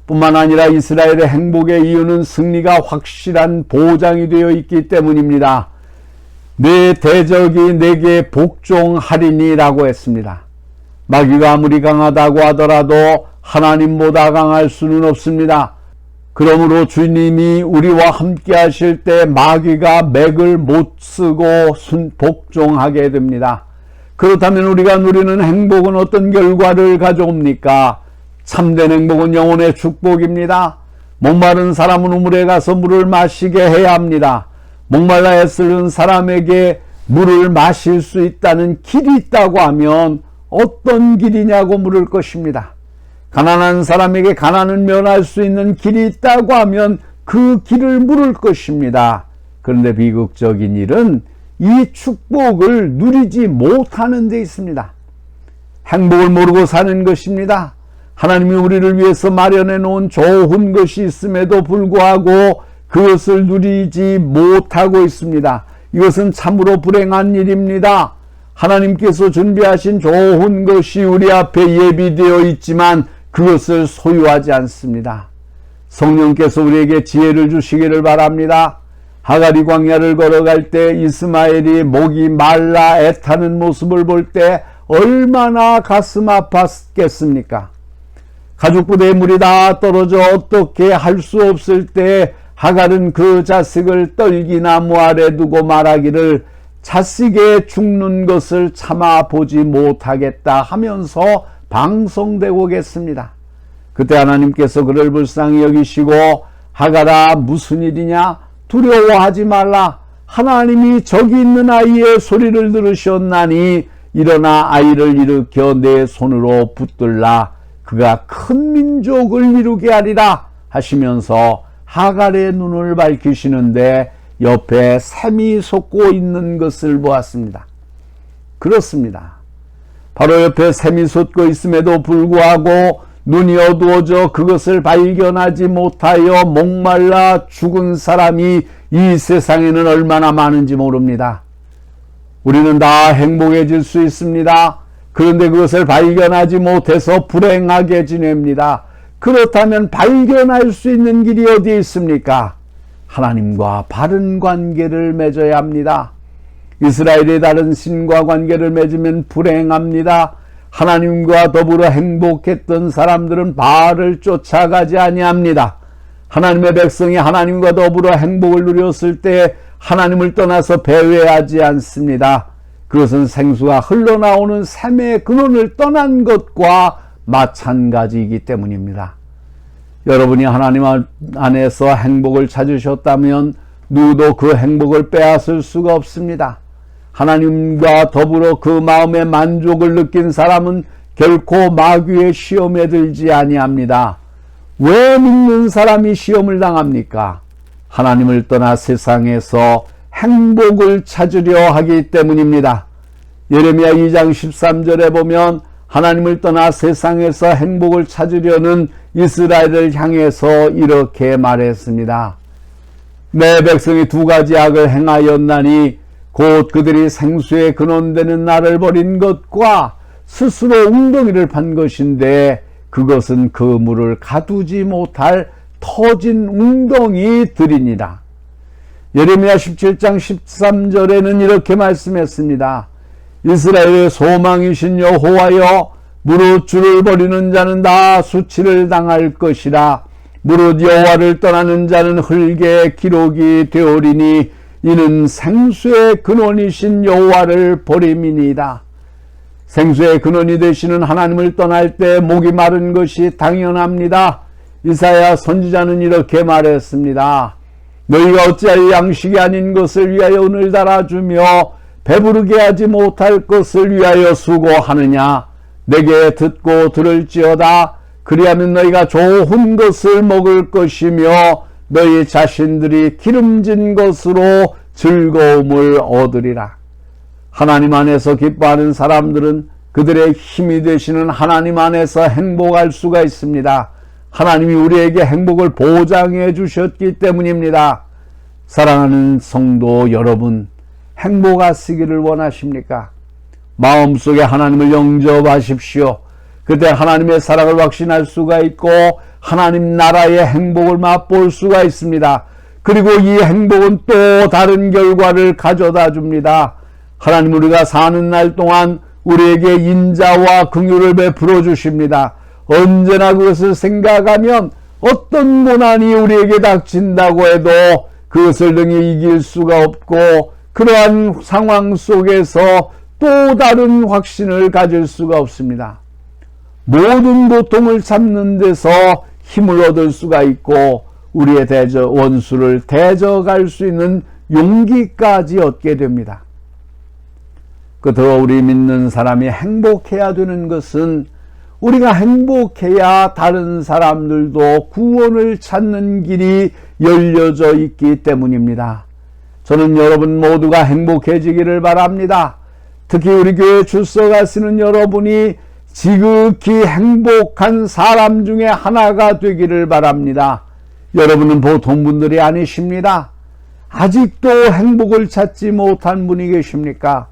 뿐만 아니라 이스라엘의 행복의 이유는 승리가 확실한 보장이 되어 있기 때문입니다. 내 대적이 내게 복종하리니라고 했습니다. 마귀가 아무리 강하다고 하더라도 하나님보다 강할 수는 없습니다. 그러므로 주님이 우리와 함께 하실 때 마귀가 맥을 못 쓰고 복종하게 됩니다. 그렇다면 우리가 누리는 행복은 어떤 결과를 가져옵니까? 참된 행복은 영혼의 축복입니다. 목마른 사람은 우물에 가서 물을 마시게 해야 합니다. 목말라 애쓰는 사람에게 물을 마실 수 있다는 길이 있다고 하면 어떤 길이냐고 물을 것입니다. 가난한 사람에게 가난을 면할 수 있는 길이 있다고 하면 그 길을 물을 것입니다. 그런데 비극적인 일은 이 축복을 누리지 못하는 데 있습니다. 행복을 모르고 사는 것입니다. 하나님이 우리를 위해서 마련해 놓은 좋은 것이 있음에도 불구하고 그것을 누리지 못하고 있습니다. 이것은 참으로 불행한 일입니다. 하나님께서 준비하신 좋은 것이 우리 앞에 예비되어 있지만 그것을 소유하지 않습니다. 성령께서 우리에게 지혜를 주시기를 바랍니다. 하갈이 광야를 걸어갈 때 이스마엘이 목이 말라 애타는 모습을 볼 때 얼마나 가슴 아팠겠습니까? 가죽 부대에 물이 다 떨어져 어떻게 할 수 없을 때 하갈은 그 자식을 떨기나무 아래 두고 말하기를 자식의 죽는 것을 참아 보지 못하겠다 하면서 방송되고겠습니다. 그때 하나님께서 그를 불쌍히 여기시고 하갈아 무슨 일이냐? 두려워하지 말라. 하나님이 저기 있는 아이의 소리를 들으셨나니 일어나 아이를 일으켜 내 손으로 붙들라. 그가 큰 민족을 이루게 하리라 하시면서 하갈의 눈을 밝히시는데 옆에 샘이 솟고 있는 것을 보았습니다. 그렇습니다. 바로 옆에 샘이 솟고 있음에도 불구하고 눈이 어두워져 그것을 발견하지 못하여 목말라 죽은 사람이 이 세상에는 얼마나 많은지 모릅니다. 우리는 다 행복해질 수 있습니다. 그런데 그것을 발견하지 못해서 불행하게 지냅니다. 그렇다면 발견할 수 있는 길이 어디에 있습니까? 하나님과 바른 관계를 맺어야 합니다. 이스라엘이 다른 신과 관계를 맺으면 불행합니다. 하나님과 더불어 행복했던 사람들은 바알을 쫓아가지 아니합니다. 하나님의 백성이 하나님과 더불어 행복을 누렸을 때 하나님을 떠나서 배회하지 않습니다. 그것은 생수가 흘러나오는 샘의 근원을 떠난 것과 마찬가지이기 때문입니다. 여러분이 하나님 안에서 행복을 찾으셨다면 누구도 그 행복을 빼앗을 수가 없습니다. 하나님과 더불어 그 마음의 만족을 느낀 사람은 결코 마귀의 시험에 들지 아니합니다. 왜 믿는 사람이 시험을 당합니까? 하나님을 떠나 세상에서 행복을 찾으려 하기 때문입니다. 예레미야 2장 13절에 보면 하나님을 떠나 세상에서 행복을 찾으려는 이스라엘을 향해서 이렇게 말했습니다. 내 백성이 두 가지 악을 행하였나니 곧 그들이 생수에 근원되는 나를 버린 것과 스스로 웅덩이를 판 것인데 그것은 그 물을 가두지 못할 터진 웅덩이들이니라. 예레미야 17장 13절에는 이렇게 말씀했습니다. 이스라엘의 소망이신 여호와여, 무릇 주를 버리는 자는 다 수치를 당할 것이라. 무릇 여호와를 떠나는 자는 흙의 기록이 되오리니 이는 생수의 근원이신 여호와를 버림이니이다. 생수의 근원이 되시는 하나님을 떠날 때 목이 마른 것이 당연합니다. 이사야 선지자는 이렇게 말했습니다. 너희가 어찌하여 양식이 아닌 것을 위하여 은을 달아주며 배부르게 하지 못할 것을 위하여 수고하느냐. 내게 듣고 들을지어다. 그리하면 너희가 좋은 것을 먹을 것이며 너희 자신들이 기름진 것으로 즐거움을 얻으리라. 하나님 안에서 기뻐하는 사람들은 그들의 힘이 되시는 하나님 안에서 행복할 수가 있습니다. 하나님이 우리에게 행복을 보장해 주셨기 때문입니다. 사랑하는 성도 여러분, 행복하시기를 원하십니까? 마음속에 하나님을 영접하십시오. 그때 하나님의 사랑을 확신할 수가 있고 하나님 나라의 행복을 맛볼 수가 있습니다. 그리고 이 행복은 또 다른 결과를 가져다 줍니다. 하나님 우리가 사는 날 동안 우리에게 인자와 긍휼을 베풀어 주십니다. 언제나 그것을 생각하면 어떤 고난이 우리에게 닥친다고 해도 그것을 능히 이길 수가 없고 그러한 상황 속에서 또 다른 확신을 가질 수가 없습니다. 모든 고통을 참는 데서 힘을 얻을 수가 있고 우리의 원수를 대적할 수 있는 용기까지 얻게 됩니다. 더 우리 믿는 사람이 행복해야 되는 것은 우리가 행복해야 다른 사람들도 구원을 찾는 길이 열려져 있기 때문입니다. 저는 여러분 모두가 행복해지기를 바랍니다. 특히 우리 교회 출석하시는 여러분이 지극히 행복한 사람 중에 하나가 되기를 바랍니다. 여러분은 보통 분들이 아니십니다. 아직도 행복을 찾지 못한 분이 계십니까?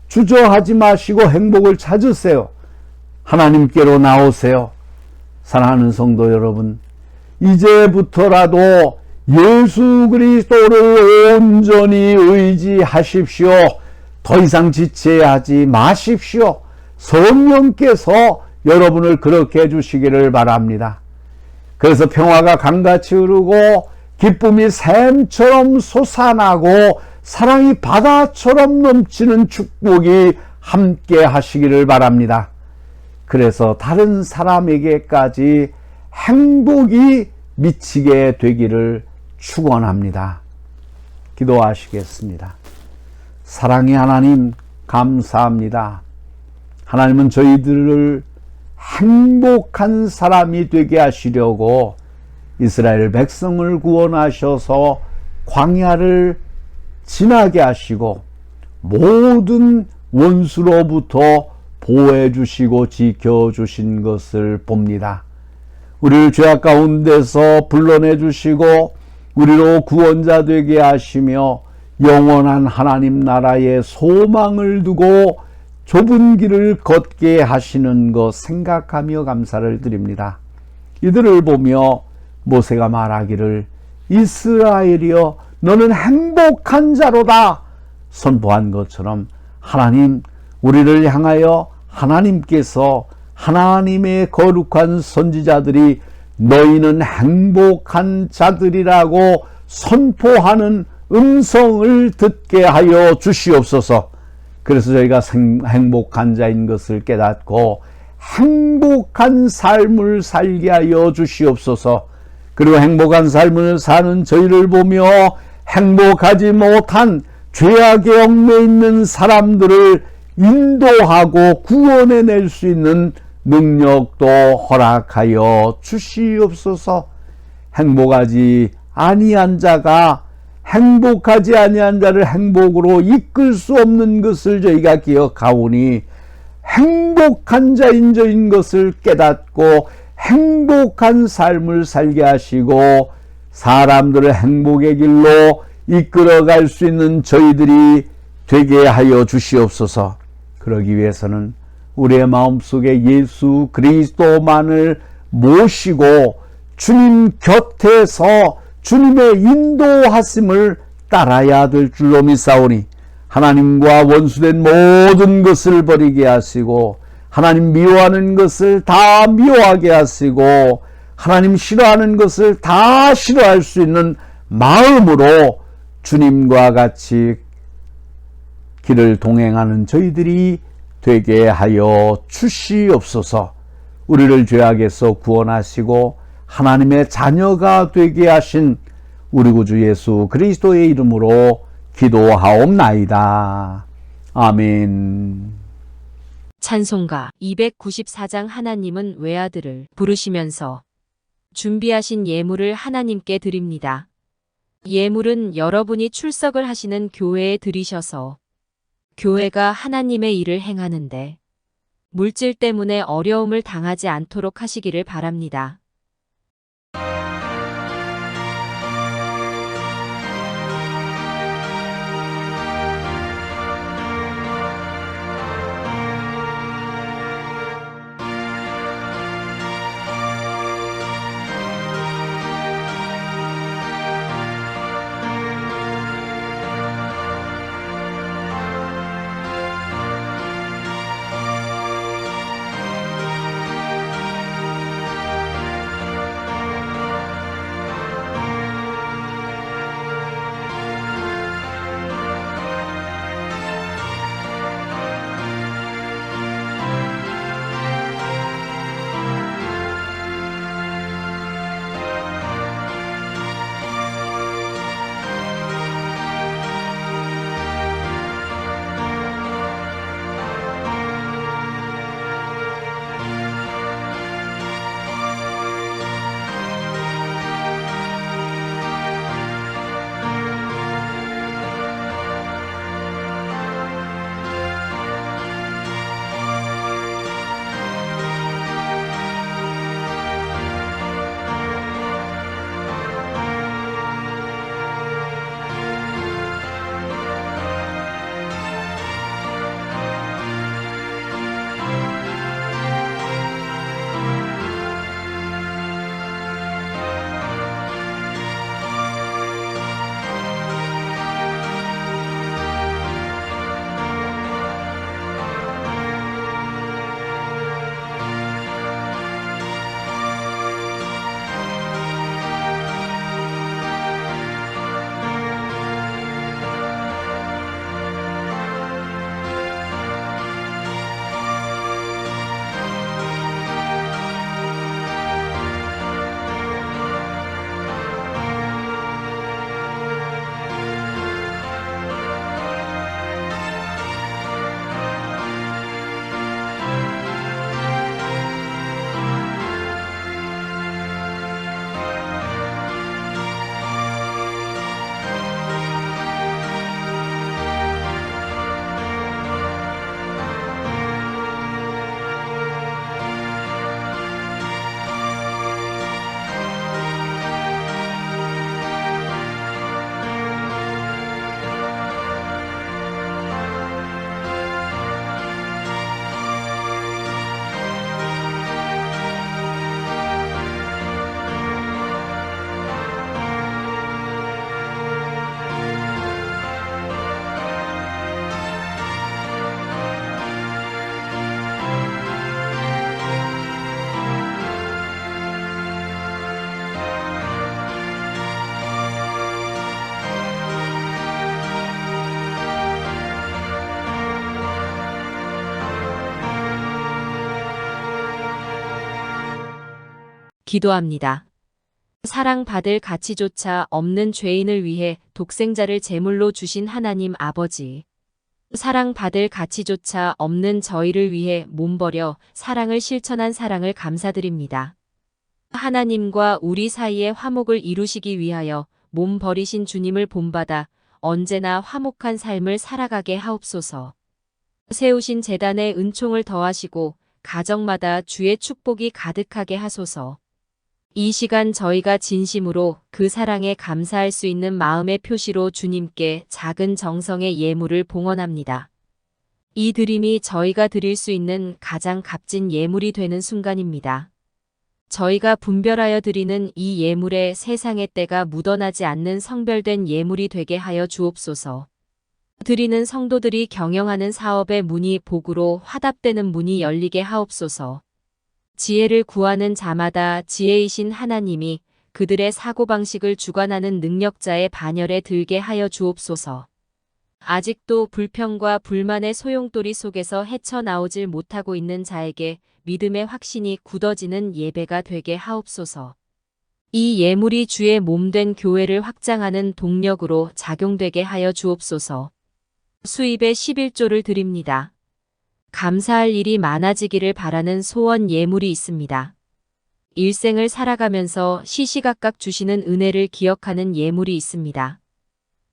주저하지 마시고 행복을 찾으세요. 하나님께로 나오세요. 사랑하는 성도 여러분, 이제부터라도 예수 그리스도를 온전히 의지하십시오. 더 이상 지체하지 마십시오. 성령께서 여러분을 그렇게 해주시기를 바랍니다. 그래서 평화가 강같이 흐르고 기쁨이 샘처럼 솟아나고 사랑이 바다처럼 넘치는 축복이 함께 하시기를 바랍니다. 그래서 다른 사람에게까지 행복이 미치게 되기를 축원합니다. 기도하시겠습니다. 사랑의 하나님, 감사합니다. 하나님은 저희들을 행복한 사람이 되게 하시려고 이스라엘 백성을 구원하셔서 광야를 지나게 하시고 모든 원수로부터 보호해 주시고 지켜 주신 것을 봅니다. 우리를 죄악 가운데서 불러내 주시고 우리로 구원자 되게 하시며 영원한 하나님 나라의 소망을 두고 좁은 길을 걷게 하시는 것 생각하며 감사를 드립니다. 이들을 보며 모세가 말하기를 이스라엘이여 너는 행복한 자로다 선포한 것처럼 하나님 우리를 향하여 하나님께서 하나님의 거룩한 선지자들이 너희는 행복한 자들이라고 선포하는 음성을 듣게 하여 주시옵소서. 그래서 저희가 행복한 자인 것을 깨닫고 행복한 삶을 살게 하여 주시옵소서. 그리고 행복한 삶을 사는 저희를 보며 행복하지 못한 죄악에 얽매 있는 사람들을 인도하고 구원해낼 수 있는 능력도 허락하여 주시옵소서. 행복하지 아니한 자가 행복하지 아니한 자를 행복으로 이끌 수 없는 것을 저희가 기억하오니 행복한 자인 것을 깨닫고 행복한 삶을 살게 하시고 사람들을 행복의 길로 이끌어갈 수 있는 저희들이 되게 하여 주시옵소서. 그러기 위해서는 우리의 마음속에 예수 그리스도만을 모시고 주님 곁에서 주님의 인도하심을 따라야 될 줄로 믿사오니 하나님과 원수된 모든 것을 버리게 하시고 하나님 미워하는 것을 다 미워하게 하시고 하나님 싫어하는 것을 다 싫어할 수 있는 마음으로 주님과 같이 길을 동행하는 저희들이 되게 하여 주시옵소서. 우리를 죄악에서 구원하시고 하나님의 자녀가 되게 하신 우리 구주 예수 그리스도의 이름으로 기도하옵나이다. 아멘.
찬송가 294장 하나님은 외아들을 부르시면서 준비하신 예물을 하나님께 드립니다. 예물은 여러분이 출석을 하시는 교회에 드리셔서 교회가 하나님의 일을 행하는데 물질 때문에 어려움을 당하지 않도록 하시기를 바랍니다. 기도합니다. 사랑받을 가치조차 없는 죄인을 위해 독생자를 제물로 주신 하나님 아버지. 사랑받을 가치조차 없는 저희를 위해 몸버려 사랑을 실천한 사랑을 감사드립니다. 하나님과 우리 사이의 화목을 이루시기 위하여 몸 버리신 주님을 본받아 언제나 화목한 삶을 살아가게 하옵소서. 세우신 재단에 은총을 더하시고 가정마다 주의 축복이 가득하게 하소서. 이 시간 저희가 진심으로 그 사랑에 감사할 수 있는 마음의 표시로 주님께 작은 정성의 예물을 봉헌합니다. 이 드림이 저희가 드릴 수 있는 가장 값진 예물이 되는 순간입니다. 저희가 분별하여 드리는 이 예물에 세상의 때가 묻어나지 않는 성별된 예물이 되게 하여 주옵소서. 드리는 성도들이 경영하는 사업의 문이 복으로 화답되는 문이 열리게 하옵소서. 지혜를 구하는 자마다 지혜이신 하나님이 그들의 사고방식을 주관하는 능력자의 반열에 들게 하여 주옵소서. 아직도 불평과 불만의 소용돌이 속에서 헤쳐나오질 못하고 있는 자에게 믿음의 확신이 굳어지는 예배가 되게 하옵소서. 이 예물이 주의 몸된 교회를 확장하는 동력으로 작용되게 하여 주옵소서. 수입의 11조를 드립니다. 감사할 일이 많아지기를 바라는 소원 예물이 있습니다. 일생을 살아가면서 시시각각 주시는 은혜를 기억하는 예물이 있습니다.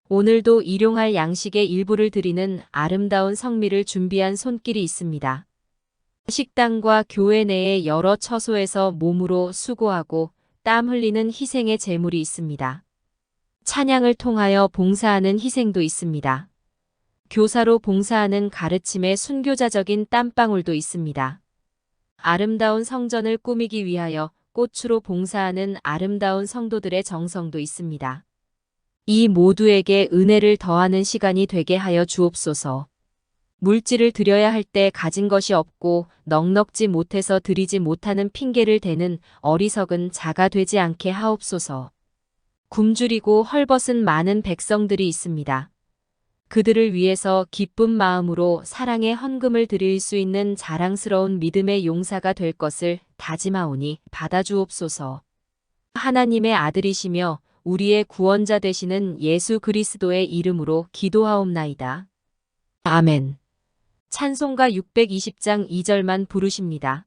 오늘도 일용할 양식의 일부를 드리는 아름다운 성미를 준비한 손길이 있습니다. 식당과 교회 내의 여러 처소에서 몸으로 수고하고 땀 흘리는 희생의 제물이 있습니다. 찬양을 통하여 봉사하는 희생도 있습니다. 교사로 봉사하는 가르침의 순교자적인 땀방울도 있습니다. 아름다운 성전을 꾸미기 위하여 꽃으로 봉사하는 아름다운 성도들의 정성도 있습니다. 이 모두에게 은혜를 더하는 시간이 되게 하여 주옵소서. 물질을 드려야 할 때 가진 것이 없고 넉넉지 못해서 드리지 못하는 핑계를 대는 어리석은 자가 되지 않게 하옵소서. 굶주리고 헐벗은 많은 백성들이 있습니다. 그들을 위해서 기쁜 마음으로 사랑의 헌금을 드릴 수 있는 자랑스러운 믿음의 용사가 될 것을 다짐하오니 받아주옵소서. 하나님의 아들이시며 우리의 구원자 되시는 예수 그리스도의 이름으로 기도하옵나이다. 아멘. 찬송가 620장 2절만 부르십니다.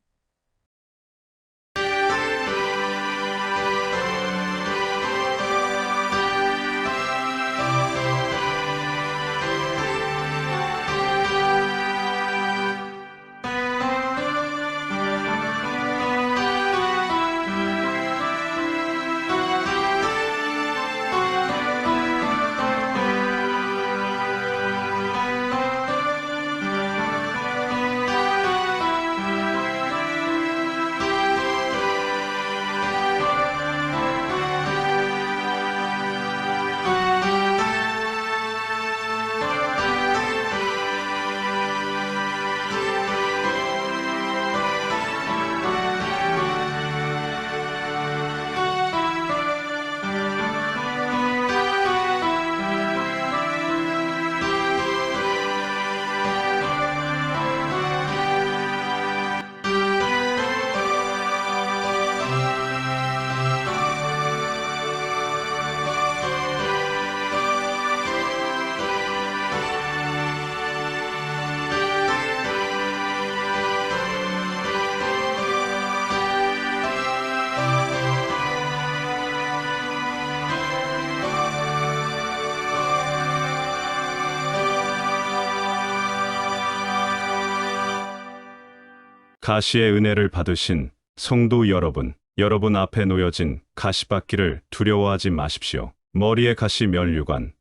가시의 은혜를 받으신 성도 여러분, 여러분 앞에 놓여진 가시밭길을 두려워하지 마십시오. 머리에 가시 면류관,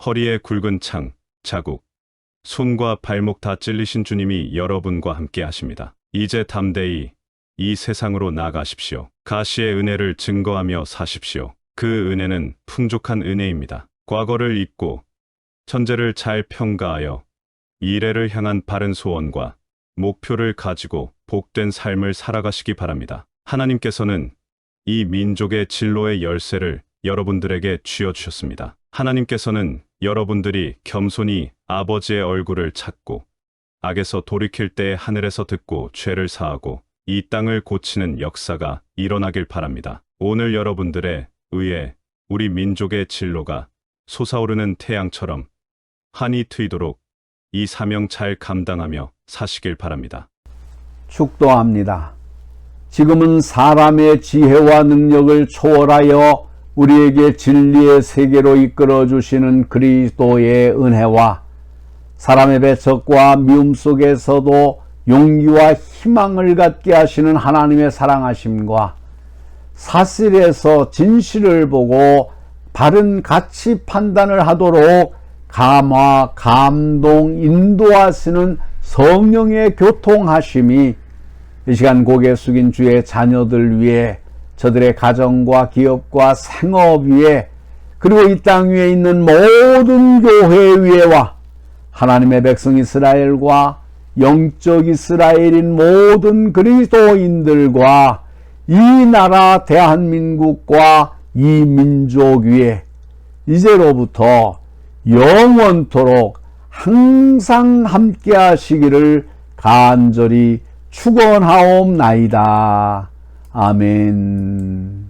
허리에 굵은 창, 자국, 손과 발목 다 찔리신 주님이 여러분과 함께 하십니다. 이제 담대히 이 세상으로 나가십시오. 가시의 은혜를 증거하며 사십시오. 그 은혜는 풍족한 은혜입니다. 과거를 잊고 현재를 잘 평가하여 미래를 향한 바른 소원과 목표를 가지고 복된 삶을 살아가시기 바랍니다. 하나님께서는 이 민족의 진로의 열쇠를 여러분들에게 쥐어주셨습니다. 하나님께서는 여러분들이 겸손히 아버지의 얼굴을 찾고 악에서 돌이킬 때 하늘에서 듣고 죄를 사하고 이 땅을 고치는 역사가 일어나길 바랍니다. 오늘 여러분들의 의에 우리 민족의 진로가 솟아오르는 태양처럼 환히 트이도록 이 사명 잘 감당하며 사시길 바랍니다.
축도합니다. 지금은 사람의 지혜와 능력을 초월하여 우리에게 진리의 세계로 이끌어 주시는 그리스도의 은혜와 사람의 배척과 미움 속에서도 용기와 희망을 갖게 하시는 하나님의 사랑하심과 사실에서 진실을 보고 바른 가치 판단을 하도록 감화, 감동, 인도하시는 성령의 교통하심이 이 시간 고개 숙인 주의 자녀들 위해, 저들의 가정과 기업과 생업 위에, 그리고 이 땅 위에 있는 모든 교회 위에와 하나님의 백성 이스라엘과 영적 이스라엘인 모든 그리스도인들과 이 나라 대한민국과 이 민족 위에 이제로부터 영원토록 항상 함께 하시기를 간절히 축원하옵나이다. 아멘.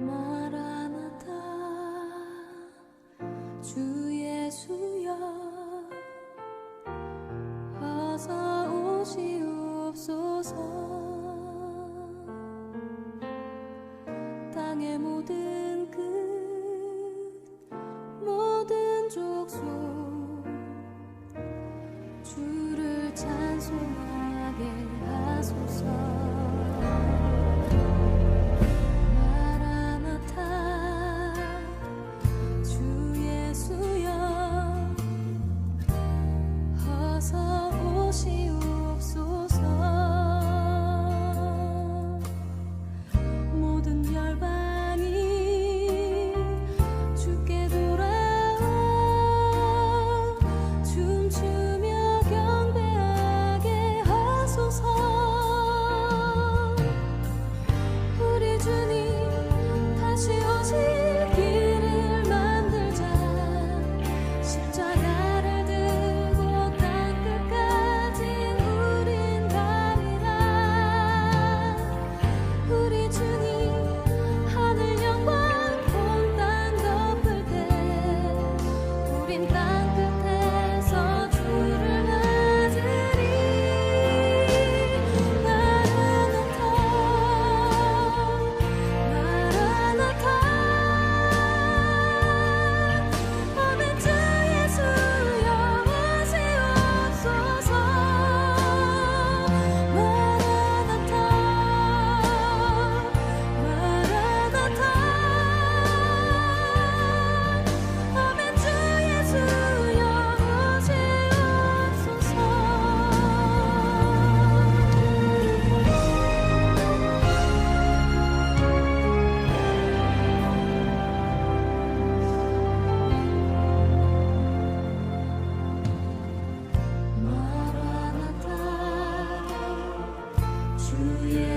마라나타 주 예수여 어서 오시옵소서. 땅의 모든 끝 모든 족속 주를 찬송하게 하소서.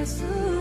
예수